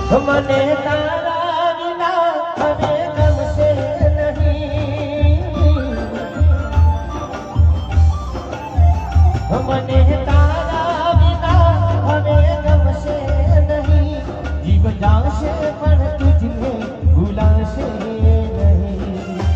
મને તારા વિના હવે ગમશે નહીં, મને તારા વિના હવે ગમશે નહીં, જીવ જાશે પણ તુજને ભૂલાશે નહીં।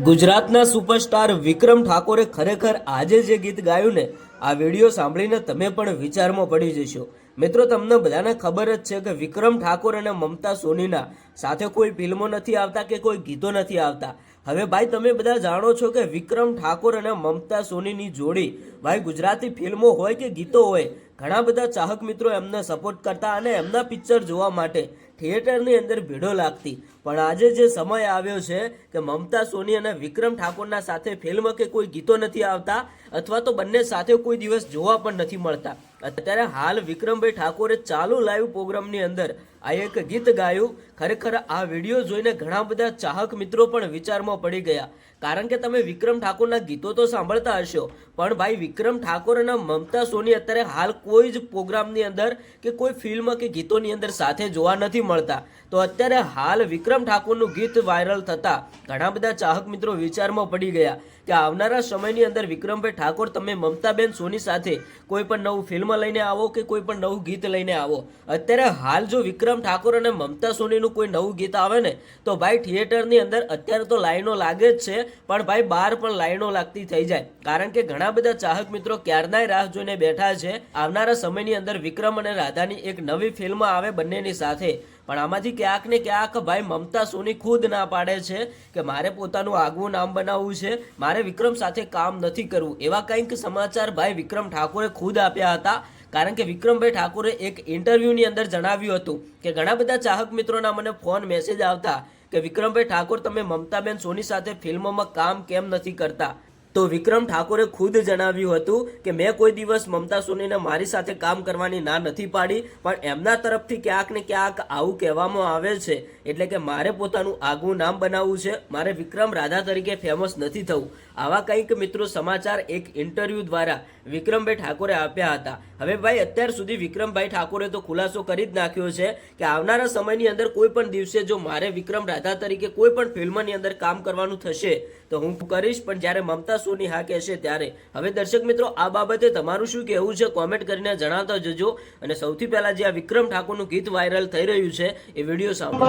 ગુજરાતના સુપરસ્ટાર વિક્રમ ઠાકોરે ખરેખર આજે જે ગીત ગાયું ને, આ વિડીયો સાંભળીને તમે પણ વિચારમાં પડી જશો। મિત્રો, તમને બધાને ખબર જ છે કે વિક્રમ ઠાકોર અને મમતા સોનીના સાથે કોઈ ફિલ્મો નથી આવતા કે કોઈ ગીતો નથી આવતા। હવે ભાઈ તમે બધા જાણો છો કે વિક્રમ ઠાકોર અને મમતા સોનીની જોડી ભાઈ ગુજરાતી ફિલ્મો હોય કે ગીતો હોય, ઘણા બધા ચાહક મિત્રો એમને સપોર્ટ કરતા અને એમના પિક્ચર જોવા માટે થિયેટરની અંદર ભીડો લાગતી। પણ આજે જે સમય આવ્યો છે કે મમતા સોની અને વિક્રમ ઠાકોરના સાથે ફિલ્મ કે કોઈ ગીતો નથી આવતા અથવા તો બંને સાથે કોઈ દિવસ જોવા પણ નથી મળતા। અત્યારે હાલ વિક્રમભાઈ ઠાકોરે ચાલુ લાઈવ પ્રોગ્રામની અંદર આ એક ગીત ગાયું। ખરેખર આ વિડીયો જોઈને ઘણા બધા ચાહક મિત્રો પણ વિચારમાં પડી ગયા, કારણ કે તમે વિક્રમ ઠાકોરના ગીતો તો સાંભળતા હશો, પણ ભાઈ વિક્રમ ઠાકોર અને મમતા સોની અત્યારે હાલ કોઈ જ પ્રોગ્રામની અંદર કે કોઈ ફિલ્મ કે ગીતોની અંદર સાથે જોવા નથી મળતા। તો અત્યારે હાલ વિક્રમ ઠાકોરનું ગીત વાયરલ થતા ઘણા બધા ચાહક મિત્રો વિચારમાં પડી ગયા કે આવનારા સમયની અંદર વિક્રમભાઈ ઠાકોર તમે મમતાબેન સોની સાથે કોઈ પણ નવું ફિલ્મ લઈને આવો કે કોઈ પણ નવું ગીત લઈને આવો। અત્યારે હાલ જો વિક્રમ ઠાકોર અને મમતા સોનીનું કોઈ નવું ગીત આવે ને તો ભાઈ થિયેટરની અંદર અત્યારે તો લાઈનો લાગે જ છે, પણ ભાઈ બહાર પણ લાઈનો લાગતી થઈ જાય, કારણ કે ઘણા બધા ચાહક મિત્રો ક્યારનાય રાહ જોઈને બેઠા છે આવનારા સમયની અંદર વિક્રમ અને રાધાની એક નવી ફિલ્મ આવે બંનેની સાથે। પણ આમાંથી ક્યાંક ને ક્યાંક ભાઈ મમતા સોની ખુદ ના પાડે છે કે મારે પોતાનું આગવું નામ બનાવવું છે, મારે વિક્રમ સાથે કામ નથી કરવું। એવા કંઈક સમાચાર ભાઈ વિક્રમ ઠાકોરે ખુદ આપ્યા હતા, કારણ કે વિક્રમભાઈ ઠાકોરે એક ઇન્ટરવ્યુની અંદર જણાવ્યું હતું કે ઘણા બધા ચાહક મિત્રોના મને ફોન મેસેજ આવતા કે વિક્રમભાઈ ઠાકોર તમે મમતાબેન સોની સાથે ફિલ્મોમાં કામ કેમ નથી કરતા। તો વિક્રમ ઠાકોરે ખુદ જણાવ્યું હતું કે મેં કોઈ દિવસ મમતા સોનીને મારી સાથે કામ કરવાની ના નથી પાડી, પણ એમના તરફથી ક્યાંક ને ક્યાંક આવું કહેવામાં આવે છે, એટલે કે મારે પોતાનું આગવું નામ બનાવવું છે, મારે વિક્રમ રાધા તરીકે ફેમસ નથી થવું। આવા કંઈક મિત્રો સમાચાર એક ઇન્ટરવ્યુ દ્વારા વિક્રમભાઈ ઠાકોરે આપ્યા હતા। હવે ભાઈ અત્યાર સુધી વિક્રમભાઈ ઠાકોરે તો ખુલાસો કરી જ નાખ્યો છે કે આવનારા સમયની અંદર કોઈ પણ દિવસે જો મારે વિક્રમ રાધા તરીકે કોઈ પણ ફિલ્મની અંદર કામ કરવાનું થશે તો હું કરીશ, પણ જ્યારે મમતા સોની હા કહેશે ત્યારે। હવે દર્શક મિત્રો, આ બાબતે તમારું શું કહેવું છે કોમેન્ટ કરીને જણાવતા જજો। અને સૌથી પહેલા જે આ વિક્રમ ઠાકોરનું ગીત વાયરલ થઈ રહ્યું છે એ વિડીયો સાંભળો।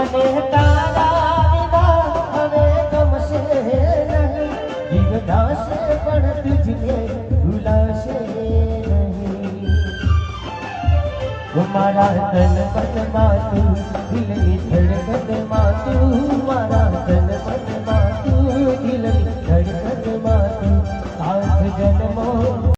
મારા તન પદમાં તું, દિલની ધડકનમાં તું, મારા તન પદમાં તું, દિલની ધડકનમાં તું, સાથ જન્મો